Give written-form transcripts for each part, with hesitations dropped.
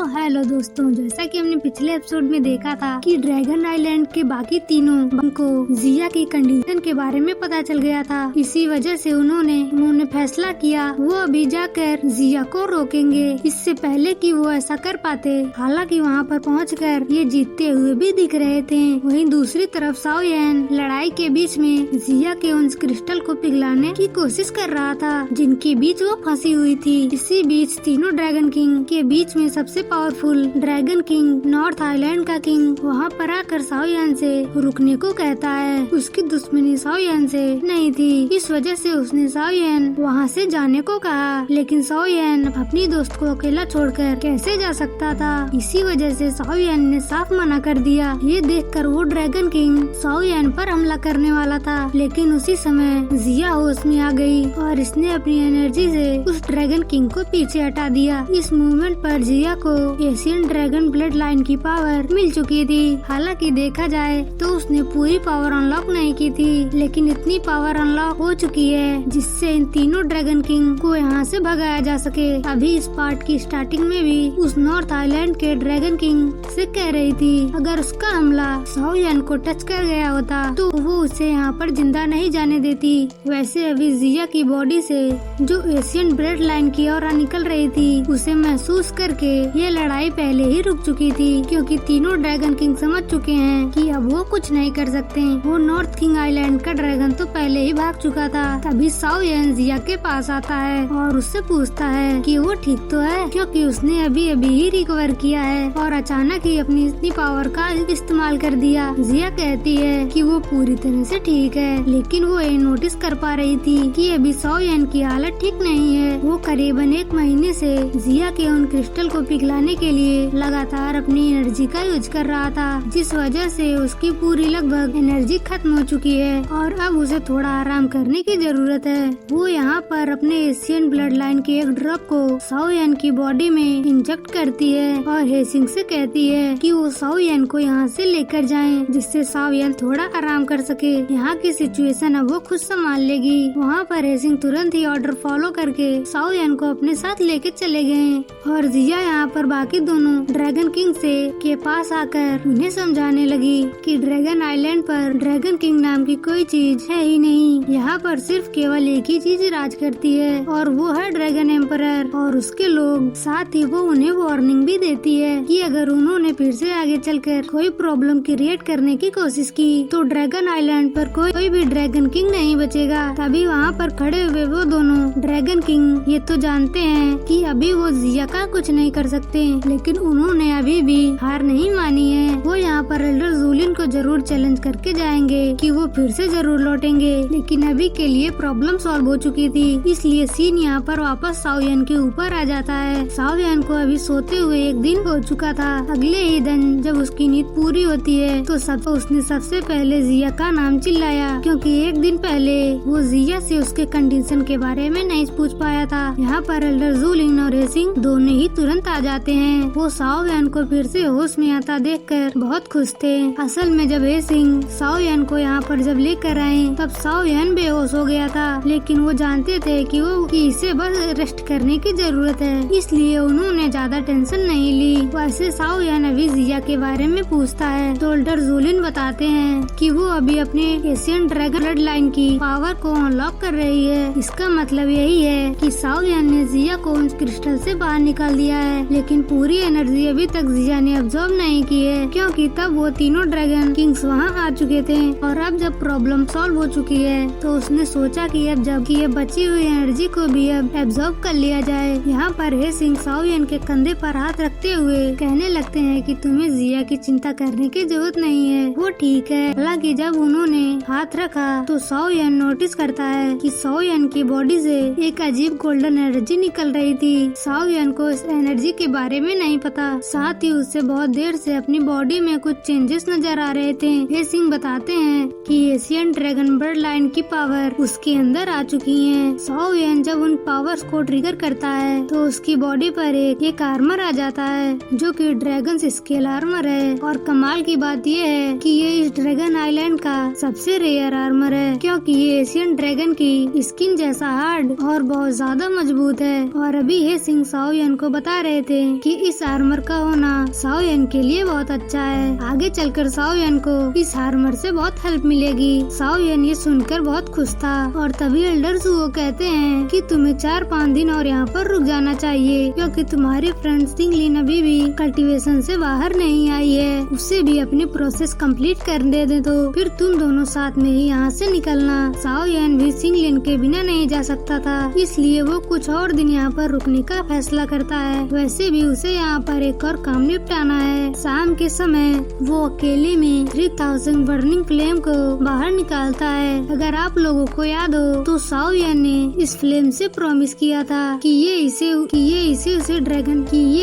तो हेलो दोस्तों, जैसा कि हमने पिछले एपिसोड में देखा था कि ड्रैगन आइलैंड के बाकी तीनों को जिया की कंडीशन के बारे में पता चल गया था। इसी वजह से उन्होंने फैसला किया वो अभी जाकर जिया को रोकेंगे इससे पहले कि वो ऐसा कर पाते। हालांकि वहाँ पर पहुंचकर ये जीतते हुए भी दिख रहे थे। वहीं दूसरी तरफ साओ यन लड़ाई के बीच में जिया के उन क्रिस्टल को पिघलाने की कोशिश कर रहा था जिनके बीच वो फंसी हुई थी। इसी बीच तीनों ड्रैगन किंग के बीच में सबसे powerful dragon king north island का किंग वहाँ पर आकर साओ यन से रुकने को कहता है। उसकी दुश्मनी साओ यन से नहीं थी, इस वजह से उसने साओ यन वहाँ से जाने को कहा। लेकिन साओ यन अपनी दोस्त को अकेला छोड़कर कैसे जा सकता था, इसी वजह से साओ यन ने साफ मना कर दिया। ये देखकर वो ड्रैगन किंग साओ यन पर हमला करने वाला था, लेकिन उसी समय जिया होश में आ गई और इसने अपनी एनर्जी से उस ड्रैगन किंग को पीछे हटा दिया। इस मूवमेंट पर जिया को एशियन ड्रैगन ब्लड लाइन की पावर मिल चुकी थी। हालांकि देखा जाए तो उसने पूरी पावर अनलॉक नहीं की थी, लेकिन इतनी पावर अनलॉक हो चुकी है जिससे इन तीनों ड्रैगन किंग को यहाँ से भगाया जा सके। अभी इस पार्ट की स्टार्टिंग में भी उस नॉर्थ आइलैंड के ड्रैगन किंग से कह रही थी अगर उसका हमला साओ यन को टच कर गया होता तो वो उसे यहाँ पर जिंदा नहीं जाने देती। वैसे अभी जिया की बॉडी से जो एशियन ब्लड लाइन की ओर निकल रही थी उसे महसूस करके ये लड़ाई पहले ही रुक चुकी थी, क्योंकि तीनों ड्रैगन किंग समझ चुके हैं कि अब वो कुछ नहीं कर सकते। वो नॉर्थ किंग आइलैंड का ड्रैगन तो पहले ही भाग चुका था। तभी साओ यन जिया के पास आता है और उससे पूछता है कि वो ठीक तो है, क्योंकि उसने अभी अभी ही रिकवर किया है और अचानक ही अपनी इतनी पावर का इस्तेमाल कर दिया। जिया कहती है कि वो पूरी तरह से ठीक है, लेकिन वो ये नोटिस कर पा रही थी कि अभी साओ यन की हालत ठीक नहीं है। वो करीबन 1 महीने से जिया के उन क्रिस्टल को पिघलाने के लिए लगातार अपनी एनर्जी का यूज कर रहा था, जिस वजह से उसकी पूरी लगभग एनर्जी खत्म हो चुकी है और अब उसे थोड़ा आराम करने की जरूरत है। वो यहाँ पर अपने एशियन ब्लड लाइन के एक ड्रॉप को साओ यन की बॉडी में इंजेक्ट करती है और हेसिंग से कहती है कि वो साओ यन को यहाँ से लेकर जाएं, जिससे साओ यन थोड़ा आराम कर सके। यहाँ की सिचुएशन अब वो खुद संभाल लेगी। वहाँ पर हेसिंग तुरंत ही ऑर्डर फॉलो करके साओ यन को अपने साथ लेके चले गए और जिया यहाँ पर बाकी दोनों ड्रैगन किंग से के पास आकर उन्हें समझाने लगी कि ड्रैगन आइलैंड पर ड्रैगन किंग नाम की कोई चीज है ही नहीं। यहाँ पर सिर्फ केवल एक ही चीज राज करती है और वो है ड्रैगन एम्परर और उसके लोग। साथ ही वो उन्हें वार्निंग भी देती है कि अगर उन्होंने फिर से आगे चलकर कोई प्रॉब्लम क्रिएट करने की कोशिश की तो ड्रैगन आइलैंड पर कोई भी ड्रैगन किंग नहीं बचेगा। तभी वहाँ पर खड़े हुए वो दोनों ड्रैगन किंग ये तो जानते हैं कि अभी वो जिया का कुछ नहीं कर सकते, लेकिन उन्होंने अभी भी हार नहीं मानी है। वो यहाँ पर एल्डर जूलिन को जरूर चैलेंज करके जाएंगे कि वो फिर से जरूर लौटेंगे, लेकिन अभी के लिए प्रॉब्लम सॉल्व हो चुकी थी। इसलिए सीन यहाँ पर वापस साओ यन के ऊपर आ जाता है। साओ यन को अभी सोते हुए 1 दिन हो चुका था। अगले ही दिन जब उसकी नींद पूरी होती है तो उसने सबसे पहले जिया का नाम चिल्लाया, क्योंकि 1 दिन पहले वो जिया से उसके कंडीशन के बारे में नहीं पूछ पाया था। यहाँ पर एल्डर जूलिन और हेसिंग दोनों ही तुरंत आ जाते हैं। वो साओ यन को फिर से होश में आता देखकर बहुत खुश थे। असल में जब हेसिंग साओ यन को यहाँ पर जब लेकर आए तब साओ यन बेहोश हो गया था, लेकिन वो जानते थे कि इसे बस रेस्ट करने की जरूरत है, इसलिए उन्होंने ज्यादा टेंशन नहीं ली। वैसे साओ यन अभी जिया के बारे में पूछता है तो एल्डर जूलिन बताते हैं कि वो अभी अपने एशियन ड्रैगन ब्लड लाइन की पावर को अनलॉक कर रही है। इसका मतलब यही है कि साओ यन ने जिया को उस क्रिस्टल से बाहर निकाल दिया है, लेकिन पूरी एनर्जी अभी तक जिया ने अब्सॉर्ब नहीं की है, क्योंकि तब वो तीनों ड्रैगन किंग्स वहाँ आ चुके थे। और अब जब प्रॉब्लम सॉल्व हो चुकी है तो उसने सोचा कि अब जबकि ये बची हुई एनर्जी को भी अब एब्जॉर्ब कर लिया जाए। यहाँ पर हेसिंग साओ यन के कंधे पर हाथ रखते हुए कहने लगते हैं कि तुम्हें जिया की चिंता करने की जरूरत नहीं है, वो ठीक है। हालांकि जब उन्होंने हाथ रखा तो साओ यन नोटिस करता है कि साओ यन की बॉडी से एक अजीब गोल्डन एनर्जी निकल रही थी। साओ यन को इस एनर्जी के बारे में नहीं पता, साथ ही उससे बहुत देर से अपनी बॉडी में कुछ चेंजेस नजर आ रहे थे। हेसिंग बताते हैं कि एशियन ड्रैगन ब्लड लाइन की पावर उसके अंदर आ चुकी है। साओ यन जब उन पावर्स को ट्रिगर करता है तो उसकी बॉडी पर एक आर्मर आ जाता है जो कि ड्रैगन स्केल आर्मर है। और कमाल की बात ये है कि ये इस ड्रैगन आइलैंड का सबसे रेयर आर्मर है, क्योंकि ये एशियन ड्रैगन की स्किन जैसा हार्ड और बहुत ज्यादा मजबूत है। और अभी हेसिंग साओ यन को बता रहे थे कि इस आर्मर का होना साओ यन के लिए बहुत अच्छा है। आगे चलकर साओ यन को इस आर्मर से बहुत हेल्प मिलेगी। साओ यन ये सुनकर बहुत खुश था और तभी एल्डर्स वो कहते हैं कि तुम्हें 4-5 दिन और यहाँ पर रुक जाना चाहिए, क्योंकि तुम्हारी फ्रेंड सिंगलिन अभी भी कल्टीवेशन से बाहर नहीं आई है। उससे भी अपनी प्रोसेस कंप्लीट कर दे तो फिर तुम दोनों साथ में ही यहाँ से निकलना। साओ यन भी सिंगलिन के बिना नहीं जा सकता था, इसलिए वो कुछ और दिन यहाँ पर रुकने का फैसला करता है। वैसे भी उसे यहाँ पर एक और काम निपटाना है। शाम के समय वो अकेले में 3000 बर्निंग फ्लेम को बाहर निकालता है। अगर आप लोगों को याद हो तो साओ यन ने इस फ्लेम से प्रॉमिस किया था कि ये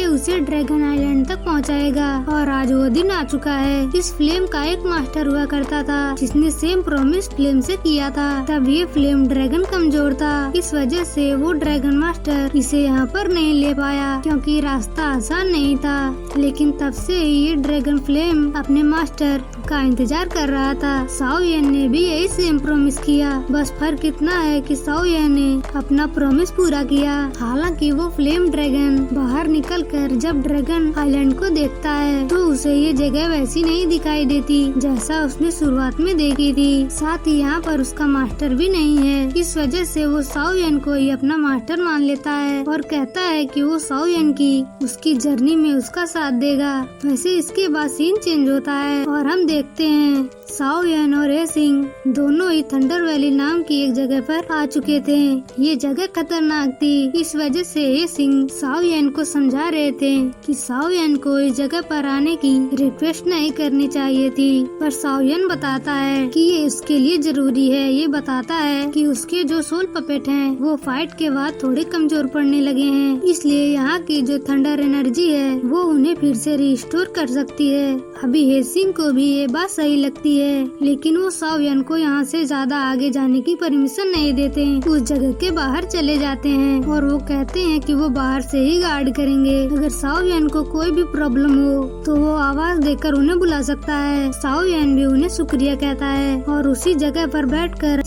उसे ड्रैगन आइलैंड तक पहुँचाएगा, और आज वो दिन आ चुका है। इस फ्लेम का एक मास्टर हुआ करता था जिसने सेम प्रॉमिस फ्लेम से किया था। तब ये फ्लेम ड्रैगन कमजोर था, इस वजह से वो ड्रैगन मास्टर इसे यहाँ पर नहीं ले पाया, क्योंकि रास्ता आसान नहीं था। लेकिन तब से ये ड्रैगन फ्लेम अपने मास्टर का इंतजार कर रहा था। साओ यन ने भी यही सेम प्रॉमिस किया, बस फर्क इतना है कि साओ यन ने अपना प्रॉमिस पूरा किया। हालांकि वो फ्लेम ड्रैगन बाहर निकलकर जब ड्रैगन आइलैंड को देखता है तो उसे ये जगह वैसी नहीं दिखाई देती जैसा उसने शुरुआत में देखी थी। साथ ही यहाँ पर उसका मास्टर भी नहीं है, इस वजह से वो साओ यन को ही अपना मास्टर मान लेता है और कहता है कि वो साओ यन की उसकी जर्नी में उसका साथ देगा। वैसे इसके बाद सीन चेंज होता है और हम देखते हैं साओ यन और ए सिंह दोनों ही थंडर वैली नाम की एक जगह पर आ चुके थे। ये जगह खतरनाक थी, इस वजह से ए सिंह साओ यन को समझा रहे थे कि साओ यन को इस जगह पर आने की रिक्वेस्ट नहीं करनी चाहिए थी, पर साओ यन बताता है कि ये उसके लिए जरूरी है। ये बताता है कि उसके जो सोल पपेट हैं वो फाइट के बाद थोड़े कमजोर पड़ने लगे हैं, इसलिए यहाँ की जो थंडर एनर्जी है वो उन्हें फिर से रिस्टोर कर सकती है। अभी हे सिंह को भी ये बात सही लगती है, लेकिन वो साओ यन को यहाँ से ज्यादा आगे जाने की परमिशन नहीं देते। उस जगह के बाहर चले जाते हैं और वो कहते हैं कि वो बाहर से ही गार्ड करेंगे। अगर साओ यन को कोई भी प्रॉब्लम हो तो वो आवाज देकर उन्हें बुला सकता है। साओ यन भी उन्हें शुक्रिया कहता है और उसी जगह पर बैठकर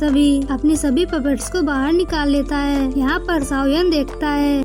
अपनी सभी पपेट्स को बाहर निकाल लेता है। यहाँ पर साओ यन देखता है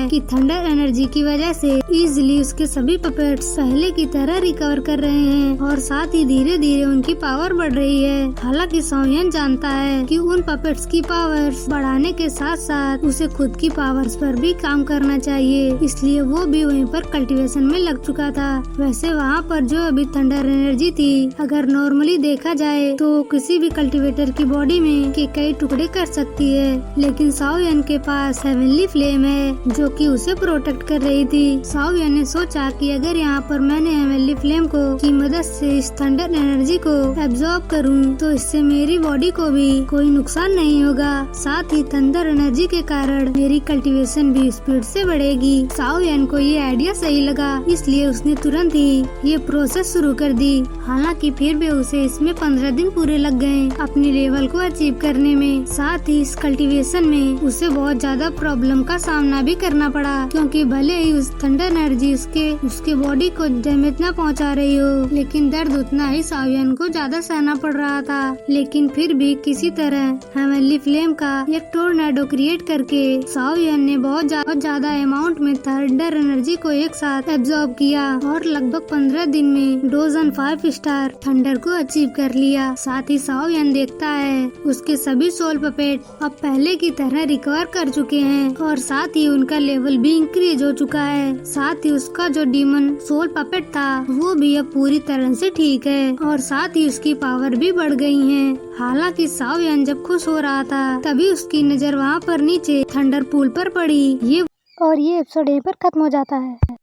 कि थंडर एनर्जी की वजह से इजीली उसके सभी पपेट्स पहले की तरह रिकवर कर रहे हैं और साथ ही धीरे धीरे उनकी पावर बढ़ रही है। हालांकि साओ यन जानता है कि उन पपेट्स की पावर्स बढ़ाने के साथ साथ उसे खुद की पावर्स पर भी काम करना चाहिए, इसलिए वो भी वहीं पर कल्टीवेशन में लग चुका था। वैसे वहाँ पर जो अभी थंडर एनर्जी थी, अगर नॉर्मली देखा जाए तो किसी भी कल्टीवेटर की बॉडी में के कई टुकड़े कर सकती है, लेकिन साओ यन के पास हेवनली फ्लेम है जो कि उसे प्रोटेक्ट कर रही थी। साओ यन ने सोचा कि अगर यहाँ पर मैंने हेवनली फ्लेम की मदद से इस थंडर एनर्जी को एब्जॉर्ब करूँ तो इससे मेरी बॉडी को भी कोई नुकसान नहीं होगा, साथ ही थंडर एनर्जी के कारण मेरी कल्टीवेशन भी स्पीड से बढ़ेगी। साओ यन को ये आइडिया सही लगा, इसलिए उसने तुरंत ही ये प्रोसेस शुरू कर दी। हालांकि फिर भी उसे इसमें 15 दिन पूरे लग गए अपने लेवल को अचीव करने में। साथ ही इस कल्टीवेशन में उसे बहुत ज्यादा प्रॉब्लम का सामना भी करना पड़ा, क्योंकि भले ही उस थंडर एनर्जी उसके बॉडी को डैमेज न पहुंचा रही हो, लेकिन दर्द उतना ही साओ यन को ज्यादा सहना पड़ रहा था। लेकिन फिर भी किसी तरह हेवनली फ्लेम का एक टोर्नेडो क्रिएट करके साओ यन ने बहुत ज्यादा अमाउंट में थंडर एनर्जी को एक साथ एब्जॉर्ब किया और लगभग 15 दिन में डोजन 5 स्टार थंडर को अचीव कर लिया। साथ ही साओ यन देखता है उसके सभी सोल पपेट अब पहले की तरह रिकवर कर चुके हैं और साथ ही उनका लेवल भी इंक्रीज हो चुका है। साथ ही उसका जो डीमन सोल पपेट था वो भी अब पूरी तरह से ठीक है और साथ ही उसकी पावर भी बढ़ गई है। हालांकि साओ यन जब खुश हो रहा था तभी उसकी नजर वहाँ पर नीचे थंडर पूल पर पड़ी। ये एपिसोड यहीं पर खत्म हो जाता है।